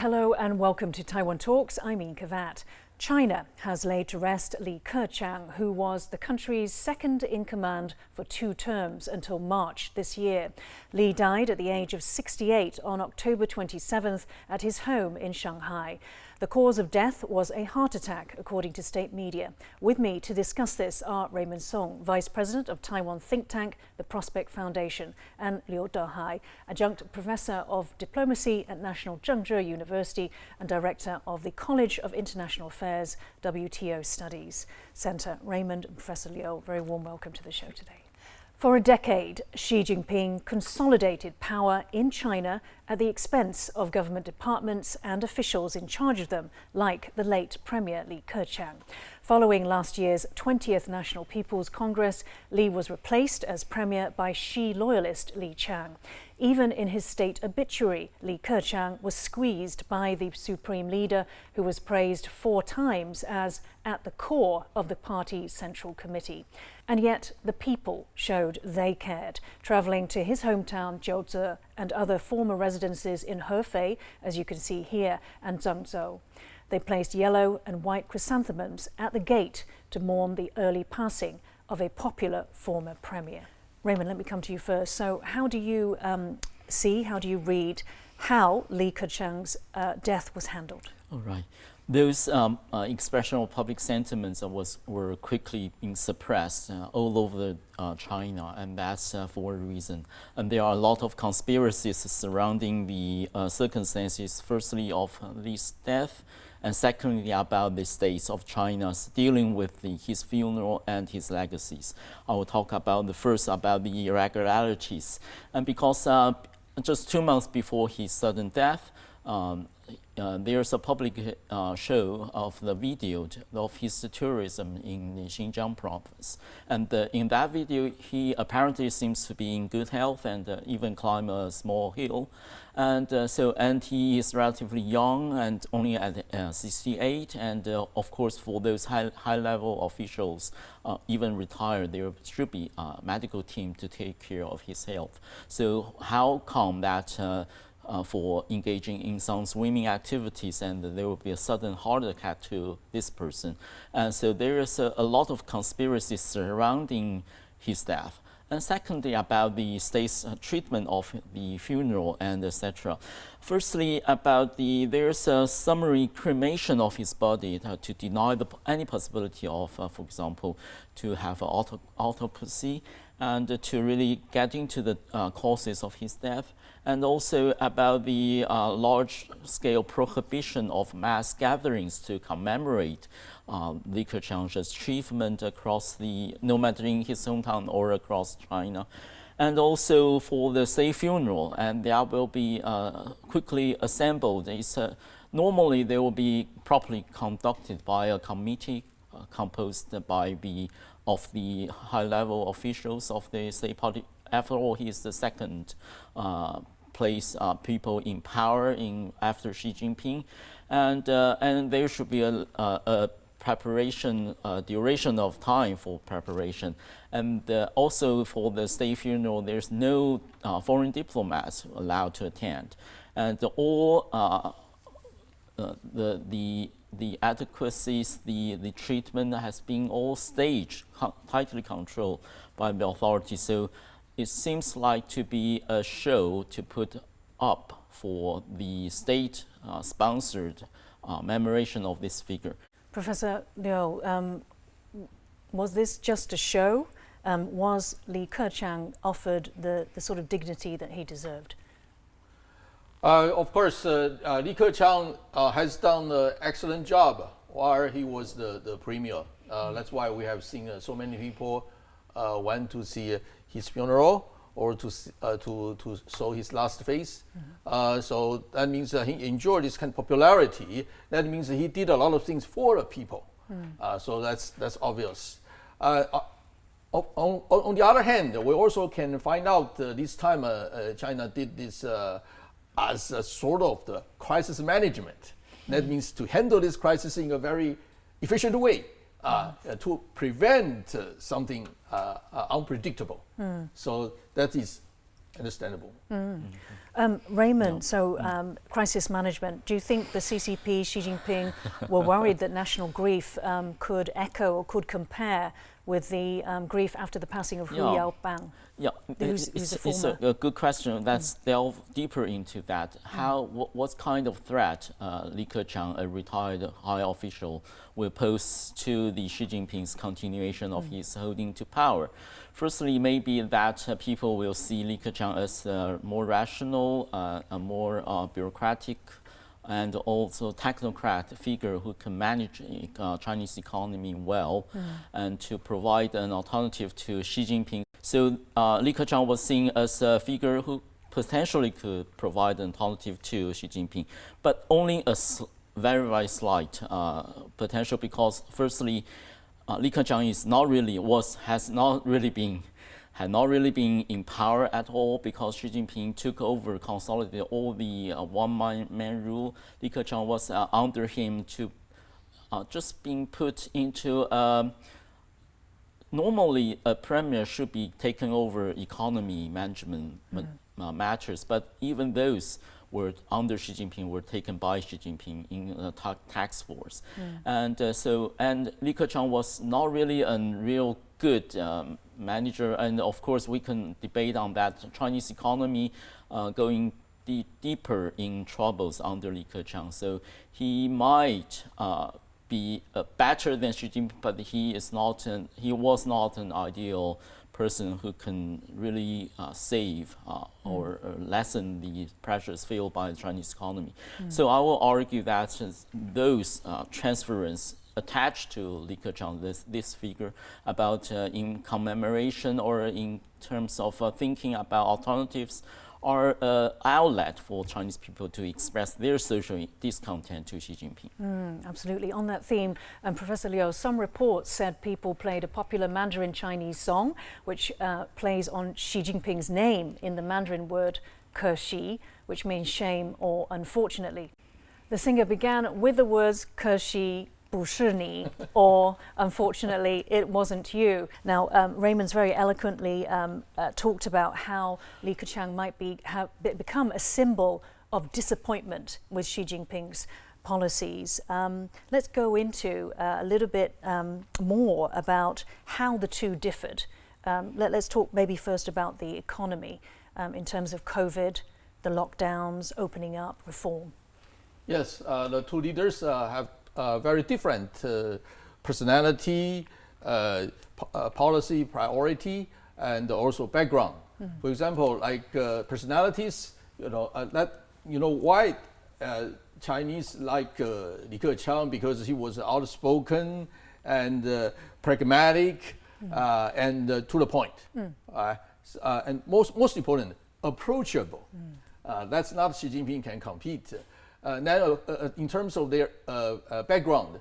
Hello and welcome to Taiwan Talks. I'm Ian Kavat. China has laid to rest Li Keqiang, who was the country's second in command for 2 terms until March this year. Li died at the age of 68 on October 27th at his home in Shanghai. The cause of death was a heart attack, according to state media. With me to discuss this are Raymond Sung, Vice President of Taiwan think tank, the Prospect Foundation, and Liou To-hai, Adjunct Professor of Diplomacy at National Chengchi University and Director of the College of International Affairs WTO Studies Center. Raymond and Professor Liou, very warm welcome to the show today. For a decade, Xi Jinping consolidated power in China at the expense of government departments and officials in charge of them, like the late Premier Li Keqiang. Following last year's 20th National People's Congress, Li was replaced as Premier by Xi loyalist Li Keqiang. Even in his state obituary, Li Keqiang was squeezed by the supreme leader, who was praised 4 times as at the core of the party central committee. And yet the people showed they cared, travelling to his hometown Jiuzhe and other former residences in Hefei, as you can see here, and Zhengzhou. They placed yellow and white chrysanthemums at the gate to mourn the early passing of a popular former premier. Raymond, let me come to you first. So how do you how do you read how Li Keqiang's death was handled? All right. Those expression of public sentiments were quickly being suppressed all over China, and that's for a reason. And there are a lot of conspiracies surrounding the circumstances, firstly of Li's death, and secondly about the states of China dealing with his funeral and his legacies. I will talk about about the irregularities. And because just 2 months before his sudden death, there's a public show of the video of his tourism in the Xinjiang province. And in that video, he apparently seems to be in good health and even climb a small hill. And he is relatively young and only at 68. And of course, for those high-level officials, even retired, there should be a medical team to take care of his health. So how come that for engaging in some swimming activities, and there will be a sudden heart attack to this person? And so there is a lot of conspiracy surrounding his death. And secondly, about the state's treatment of the funeral and etc. Firstly, there's a summary cremation of his body to deny any possibility of, for example, to have an autopsy and to really get into the causes of his death. And also about the large-scale prohibition of mass gatherings to commemorate Li Keqiang's achievement across no matter in his hometown or across China. And also for the state funeral, and that will be quickly assembled. Normally they will be properly conducted by a committee composed by the high-level officials of the state party. After all, he is the second place people in power after Xi Jinping, and there should be a preparation duration of time for preparation, and also for the state funeral, there's no foreign diplomats allowed to attend, and all the adequacies, the treatment has been all staged, tightly controlled by the authorities. So it seems like to be a show to put up for the state-sponsored commemoration of this figure. Professor Liou, was this just a show? Was Li Keqiang offered the sort of dignity that he deserved? Of course, Li Keqiang has done an excellent job while he was the premier. That's why we have seen so many people went to see his funeral or to show his last face. So that means he enjoyed this kind of popularity. That means he did a lot of things for the people. So that's obvious. On the other hand, we also can find out this time China did this as a sort of the crisis management. That means to handle this crisis in a very efficient way, to prevent something unpredictable. So that is understandable. Raymond, so crisis management. Do you think the CCP, Xi Jinping, were worried that national grief could echo or could compare with the grief after the passing of Hu Yaobang? Yeah, who's it's a good question. Let's delve deeper into that. What kind of threat Li Keqiang, a retired high official, will pose to the Xi Jinping's continuation of his holding to power? Firstly, maybe that people will see Li Keqiang as a more rational, a more bureaucratic, and also technocrat figure who can manage Chinese economy well and to provide an alternative to Xi Jinping. So Li Keqiang was seen as a figure who potentially could provide an alternative to Xi Jinping, but only a very, very slight potential, because firstly, Li Keqiang had not really been in power at all, because Xi Jinping took over, consolidated all the one-man rule. Li Keqiang was under him to just being put into, normally a premier should be taking over economy management matters, but even those were under Xi Jinping were taken by Xi Jinping in a task force. And Li Keqiang was not really a real good manager, and of course we can debate on that. Chinese economy going deeper in troubles under Li Keqiang, so he might be better than Xi Jinping, but he was not an ideal person who can really save or lessen the pressures felt by the Chinese economy. So I will argue that those transference attached to Li Keqiang, this figure, about in commemoration or in terms of thinking about alternatives, are an outlet for Chinese people to express their social discontent to Xi Jinping. Absolutely. On that theme, Professor Liu, some reports said people played a popular Mandarin Chinese song, which plays on Xi Jinping's name in the Mandarin word "Kexi," which means shame or unfortunately. The singer began with the words "Kexi," 不是你, or unfortunately it wasn't you. Now Raymond's very eloquently talked about how Li Keqiang might become a symbol of disappointment with Xi Jinping's policies. Let's go into a little bit more about how the two differed. Let's talk maybe first about the economy in terms of COVID, the lockdowns, opening up, reform. Yes, the two leaders have very different personality, policy, priority, and also background. For example, like personalities, why Chinese like Li Keqiang, because he was outspoken and pragmatic and to the point, and most important, approachable. That's not Xi Jinping can compete. Now, in terms of their background,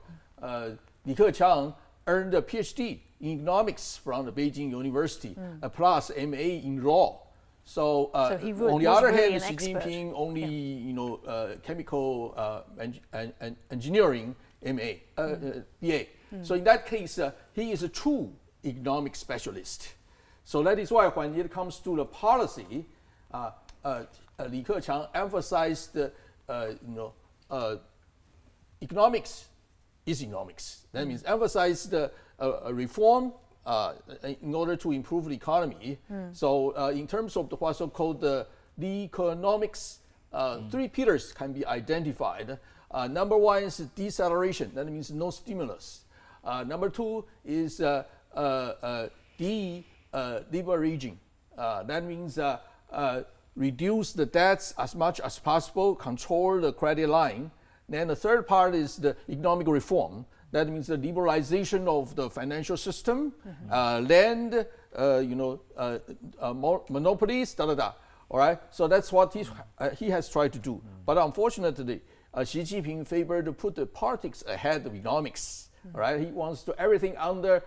Li Keqiang earned a PhD in economics from the Beijing University, plus MA in law. So on the other hand, Xi Jinping only chemical engineering MA, BA. So in that case, he is a true economic specialist. So that is why when it comes to the policy, Li Keqiang emphasized economics is economics. That means emphasize the reform in order to improve the economy. So in terms of what's so-called the economics, three pillars can be identified. Number one is deceleration. That means no stimulus. Number two is deleveraging. That means reduce the debts as much as possible, control the credit line. Then the third part is the economic reform. That means the liberalization of the financial system, land, monopolies, All right. So that's what he has tried to do. But unfortunately, Xi Jinping favored to put the politics ahead of economics. All right. He wants to everything under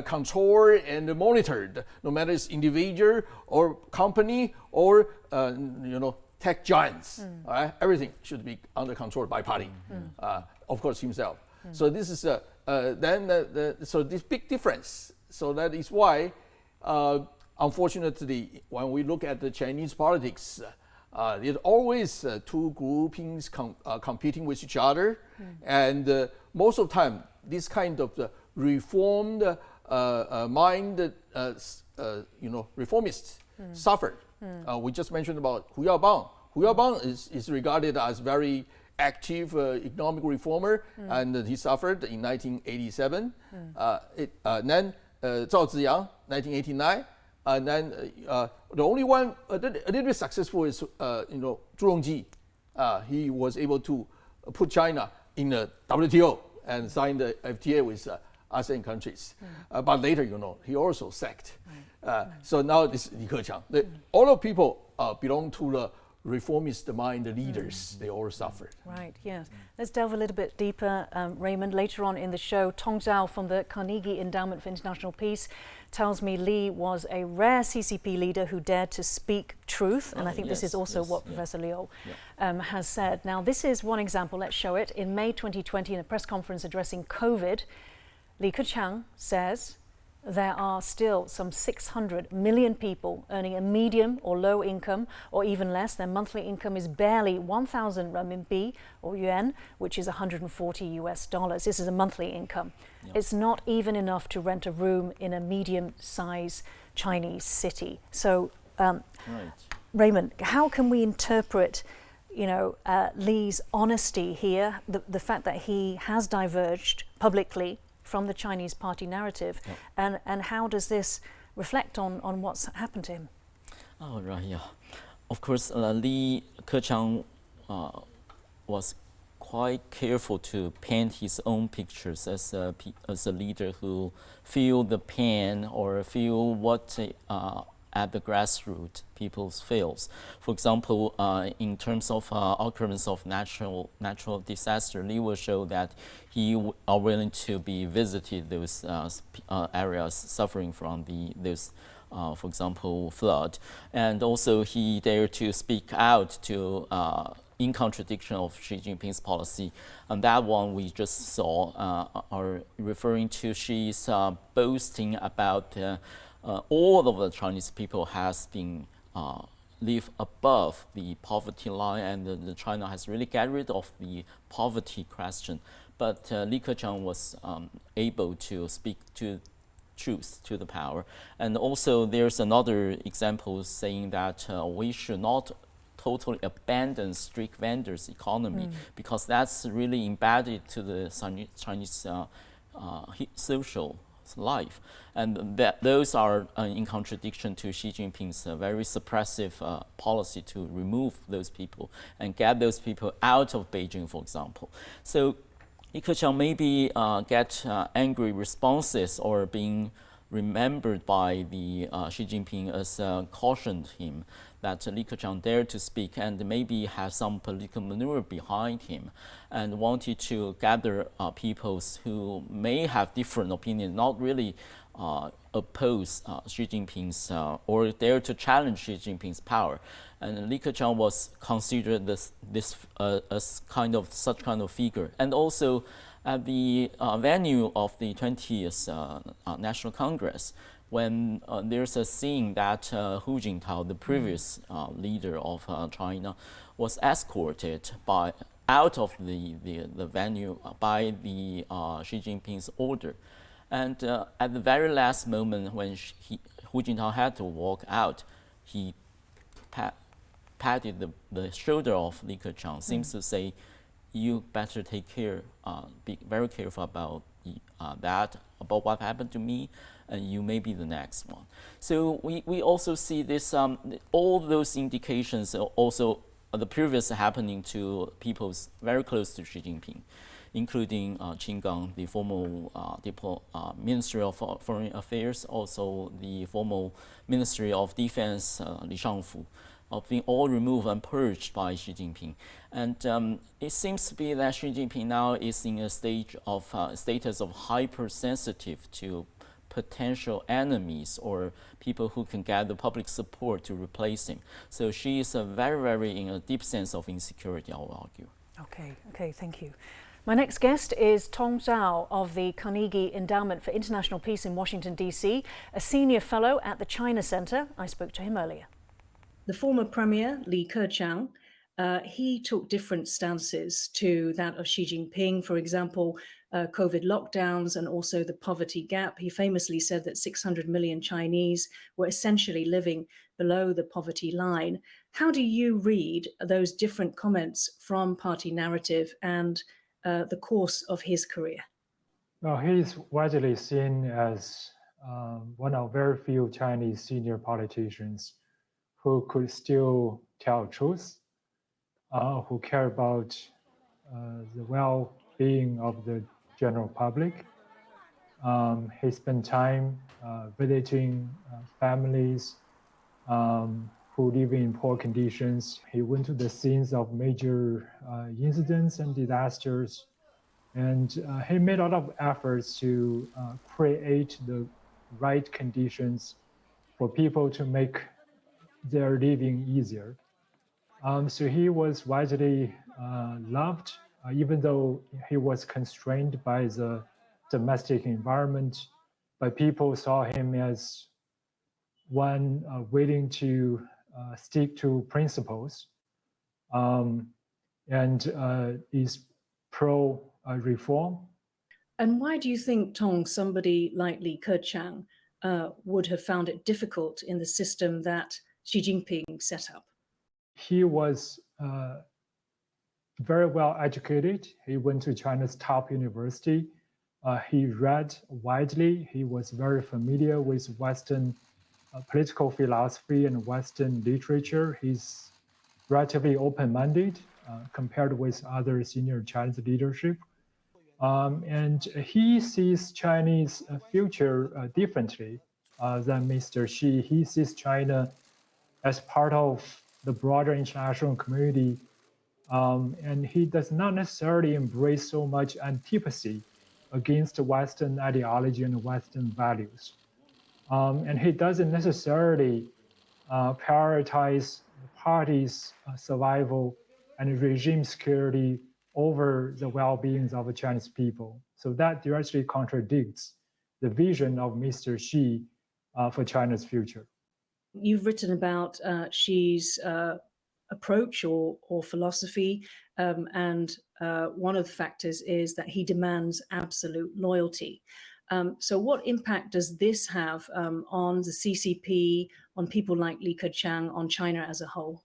control and monitored, no matter it's individual or company or tech giants. All right, everything should be under control by party. Of course, himself. So this is so this big difference. So that is why, unfortunately, when we look at the Chinese politics, There's always two groupings competing with each other, and most of the time, this kind of reformed mind, reformists suffered. We just mentioned about Hu Yaobang. Hu Yaobang is regarded as very active economic reformer, and he suffered in 1987. Then Zhao Ziyang, 1989. And then the only one a little bit successful is Zhu Rongji. He was able to put China in the WTO and sign the FTA with ASEAN countries. But later, he also sacked. So now this Li Keqiang. All of people belong to the reformist mind leaders. They all suffered. Right, yes. Let's delve a little bit deeper, Raymond. Later on in the show, Tong Zhao from the Carnegie Endowment for International Peace tells me Li was a rare CCP leader who dared to speak truth, and I think this is also what Professor Liu has said. Now, this is one example. Let's show it. In May 2020, in a press conference addressing COVID, Li Keqiang says there are still some 600 million people earning a medium or low income, or even less. Their monthly income is barely 1,000 renminbi or yuan, which is $140. This is a monthly income. It's not even enough to rent a room in a medium-sized Chinese city. So, Raymond, how can we interpret, Li's honesty here, the fact that he has diverged publicly from the Chinese party narrative, and how does this reflect on what's happened to him? Oh, right, yeah. Of course, Li Keqiang was quite careful to paint his own pictures as a leader who feel the pain or feel what at the grassroots people feels. For example, in terms of occurrence of natural disaster, Li will show that he are willing to be visited those areas suffering from those, for example, flood, and also he dared to speak out to in contradiction of Xi Jinping's policy. And that one we just saw are referring to Xi's boasting about all of the Chinese people has been live above the poverty line, and the China has really got rid of the poverty question. But Li Keqiang was able to speak to truth to the power. And also there's another example saying that we should not totally abandon strict vendors economy, because that's really embedded to the Chinese social life, and those are in contradiction to Xi Jinping's very suppressive policy to remove those people and get those people out of Beijing, for example. So Li Keqiang maybe get angry responses or being remembered by the Xi Jinping as cautioned him that Li Keqiang dared to speak and maybe have some political maneuver behind him, and wanted to gather peoples who may have different opinions, not really oppose Xi Jinping's or dare to challenge Xi Jinping's power. And Li Keqiang was considered as such kind of figure. And also at the venue of the 20th National Congress, when there's a scene that Hu Jintao, the previous leader of China, was escorted out of the venue by the Xi Jinping's order. And at the very last moment when Hu Jintao had to walk out, he patted the shoulder of Li Keqiang, seems to say, you better take care, be very careful about about what happened to me, and you may be the next one. So we also see this, all those indications, also the previous happening to people very close to Xi Jinping, including Qin Gang, the former Ministry of Foreign Affairs, also the former Ministry of Defense, Li Shangfu, being all removed and purged by Xi Jinping. And it seems to be that Xi Jinping now is in a status of hypersensitive to potential enemies or people who can get the public support to replace him. So she is very, very in a deep sense of insecurity, I would argue. Okay, thank you. My next guest is Tong Zhao of the Carnegie Endowment for International Peace in Washington, D.C., a senior fellow at the China Center. I spoke to him earlier. The former premier, Li Keqiang, he took different stances to that of Xi Jinping, for example, COVID lockdowns and also the poverty gap. He famously said that 600 million Chinese were essentially living below the poverty line. How do you read those different comments from party narrative and the course of his career? Well, he is widely seen as one of very few Chinese senior politicians who could still tell truth, who care about the well-being of the general public. He spent time visiting families who live in poor conditions. He went to the scenes of major incidents and disasters. And he made a lot of efforts to create the right conditions for people to make their living easier. So he was widely loved, even though he was constrained by the domestic environment, but people saw him as one willing to stick to principles and is pro-reform. And why do you think, Tong, somebody like Li Keqiang would have found it difficult in the system that Xi Jinping set up? He was very well educated. He went to China's top university. He read widely. He was very familiar with Western political philosophy and Western literature. He's relatively open-minded compared with other senior Chinese leadership. And he sees Chinese future differently than Mr. Xi. He sees China as part of the broader international community. And he does not necessarily embrace so much antipathy against Western ideology and Western values. And he doesn't necessarily prioritize the party's survival and regime security over the well-being of the Chinese people. So that directly contradicts the vision of Mr. Xi for China's future. You've written about Xi's approach or philosophy, and one of the factors is that he demands absolute loyalty. So what impact does this have on the CCP, on people like Li Keqiang, on China as a whole?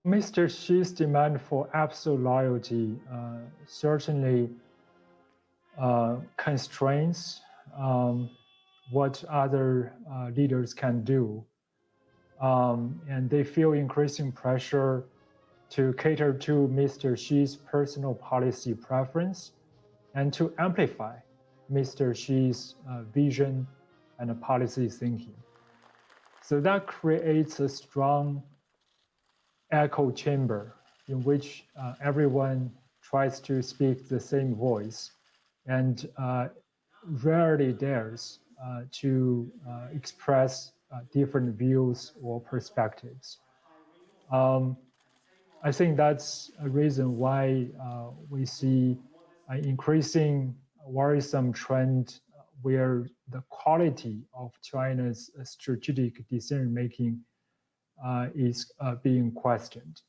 Mr. Xi's demand for absolute loyalty certainly constrains what other leaders can do. And they feel increasing pressure to cater to Mr. Xi's personal policy preference and to amplify Mr. Xi's vision and policy thinking. So that creates a strong echo chamber in which everyone tries to speak the same voice and rarely dares to express different views or perspectives. I think that's a reason why we see an increasing worrisome trend where the quality of China's strategic decision-making is being questioned.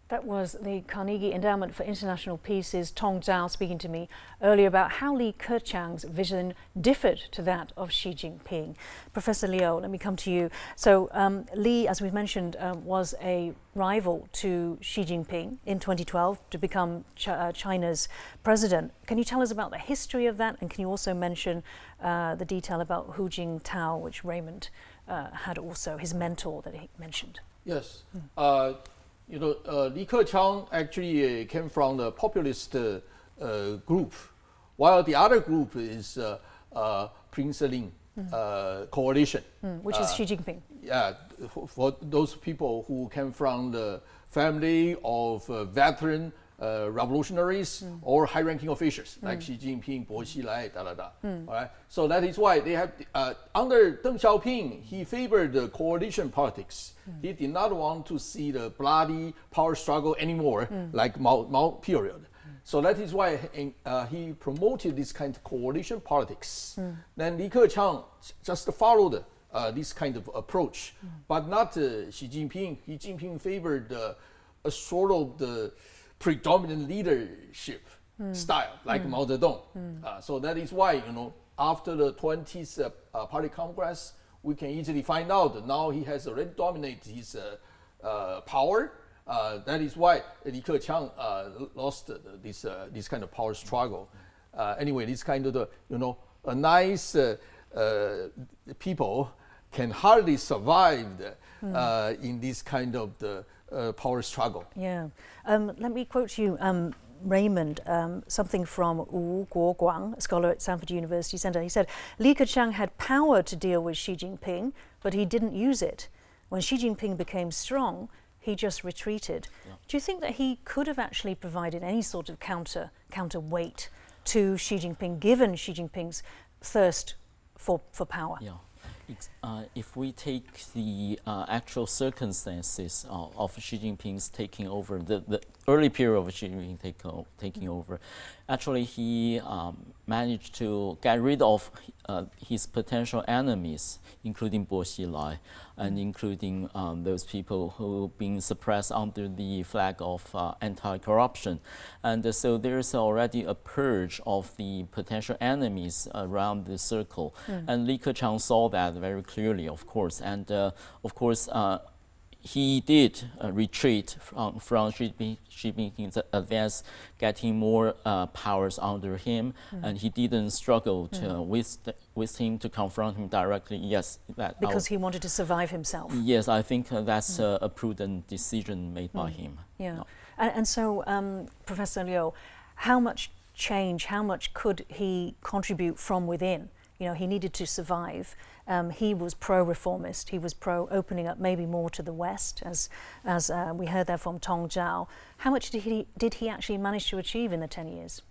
That was the Carnegie Endowment for International Peace's Tong Zhao speaking to me earlier about how Li Keqiang's vision differed to that of Xi Jinping. Professor Liu, let me come to you. So Li, as we've mentioned, was a rival to Xi Jinping in 2012 to become China's president. Can you tell us about the history of that? And can you also mention the detail about Hu Jintao, which Raymond had also, his mentor that he mentioned? Yes. Li Keqiang actually came from the populist group, while the other group is Prince Lin coalition. Which is Xi Jinping. Yeah, for those people who came from the family of veteran revolutionaries or high-ranking officials like Xi Jinping, Bo Xilai, All right. So that is why they have under Deng Xiaoping, he favored the coalition politics. He did not want to see the bloody power struggle anymore, like Mao period. So that is why he promoted this kind of coalition politics. Then Li Keqiang just followed this kind of approach, but not Xi Jinping. Xi Jinping favored a sort of the predominant leadership style, like Mao Zedong. So that is why, after the 20th Party Congress, we can easily find out that now he has already dominated his power. That is why Li Keqiang lost this kind of power struggle. Anyway, this kind of a nice people can hardly survive in this kind of the power struggle. Yeah. Let me quote you, Raymond, something from Wu Guoguang, a scholar at Stanford University Center. He said, Li Keqiang had power to deal with Xi Jinping, but he didn't use it. When Xi Jinping became strong, he just retreated. Yeah. Do you think that he could have actually provided any sort of counterweight to Xi Jinping, given Xi Jinping's thirst for power? Yeah. If we take the actual circumstances of Xi Jinping's taking over, the early period of Xi Jinping taking over, actually he managed to get rid of his potential enemies, including Bo Xilai, and including those people who been suppressed under the flag of anti-corruption. And so there's already a purge of the potential enemies around the circle. And Li Keqiang saw that very clearly, of course. And of course, he did retreat from Xi Jinping's advance, getting more powers under him, and he didn't struggle with him to confront him directly. Yes, because he wanted to survive himself. Yes, I think that's a prudent decision made by him. Yeah, no. And so, Professor Liu, how much change, how much could he contribute from within? He needed to survive. He was pro-reformist. He was pro-opening up maybe more to the West, as we heard that from Tong Zhao. How much did he actually manage to achieve in the 10 years?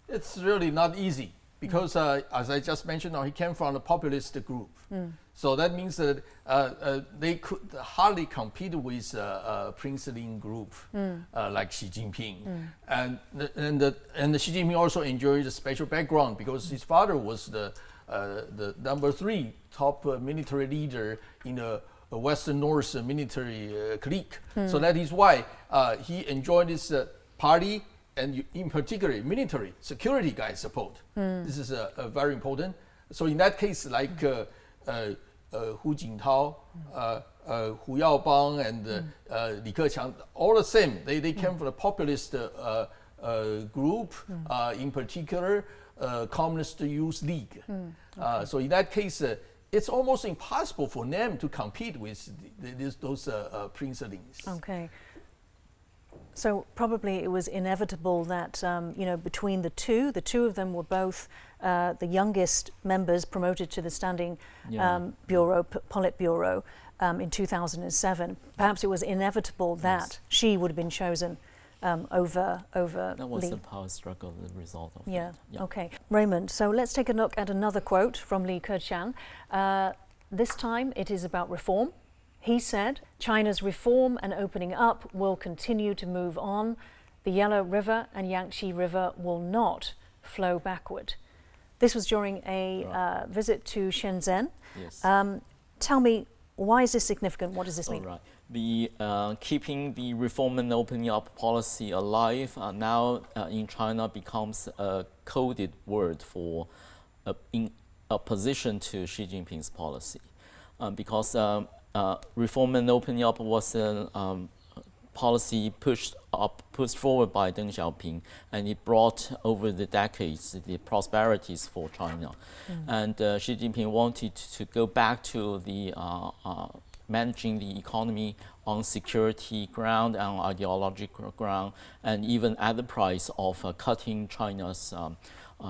It's really not easy because, as I just mentioned, he came from a populist group. So that means that they could hardly compete with a Prince Lin group like Xi Jinping. And Xi Jinping also enjoyed a special background because his father was the number 3 top military leader in the Western North military clique. So that is why he enjoyed this party and in particular military security guy support. This is very important. So in that case, like Hu Jintao, Hu Yaobang, and Li Keqiang, all the same. They came from the populist group, in particular, Communist Youth League. So in that case, it's almost impossible for them to compete with those princelings. Okay. So probably it was inevitable that between the two of them were both the youngest members promoted to the standing bureau, Politburo, in 2007. Perhaps it was inevitable that she would have been chosen over That was Li. the power struggle, the result of Yeah. it. Yeah. Okay. Raymond, so let's take a look at another quote from Li Keqiang. This time it is about reform. He said, China's reform and opening up will continue to move on. The Yellow River and Yangtze River will not flow backward. This was during a visit to Shenzhen. Yes. Tell me, why is this significant? What does this mean? All right. The keeping the reform and opening up policy alive now in China becomes a coded word for in opposition to Xi Jinping's policy, because reform and opening up was a policy pushed forward by Deng Xiaoping, and it brought over the decades the prosperities for China. And Xi Jinping wanted to go back to the managing the economy on security ground and ideological ground, and even at the price of cutting China's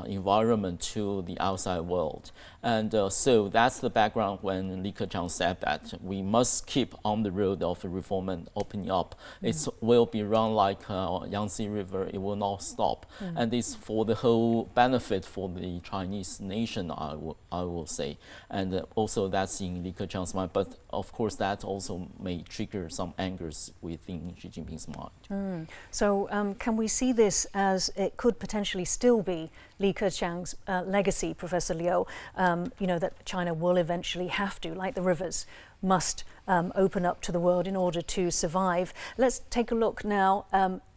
environment to the outside world. And so that's the background when Li Keqiang said that we must keep on the road of reform and opening up. It will be run like Yangtze River, it will not stop. And it's for the whole benefit for the Chinese nation, I will say. And also that's in Li Keqiang's mind, but of course that also may trigger trigger some angers within Xi Jinping's mind. So can we see this as it could potentially still be Li Keqiang's legacy, Professor Liu, that China will eventually have to, like the rivers, must open up to the world in order to survive. Let's take a look now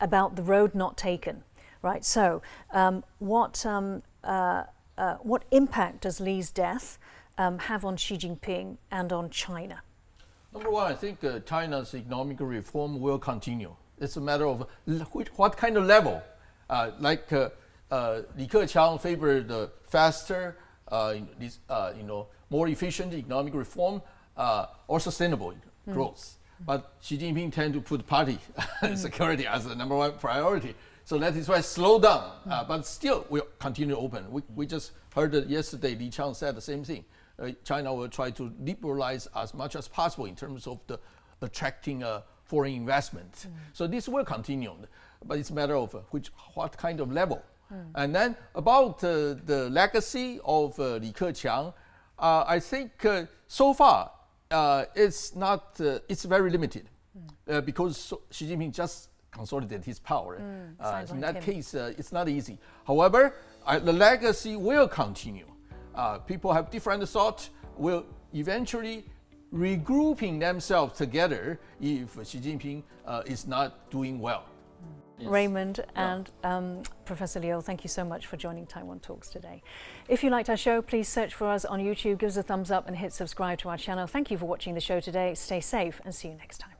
about the road not taken. Right, so what impact does Li's death have on Xi Jinping and on China? Number one, I think China's economic reform will continue. It's a matter of what kind of level. Li Keqiang favored faster, more efficient economic reform or sustainable growth. But Xi Jinping tend to put party security as the number one priority. So that is why slow down, but still we'll continue open. We just heard that yesterday Li Keqiang said the same thing. China will try to liberalize as much as possible in terms of the attracting foreign investment. So this will continue, but it's a matter of what kind of level. And then about the legacy of Li Keqiang, I think so far it's not. It's very limited because Xi Jinping just consolidate his power. In that case, it's not easy. However, the legacy will continue. People have different thoughts, will eventually regrouping themselves together if Xi Jinping is not doing well. Yes. Raymond and Professor Liu, thank you so much for joining Taiwan Talks today. If you liked our show, please search for us on YouTube, give us a thumbs up and hit subscribe to our channel. Thank you for watching the show today. Stay safe and see you next time.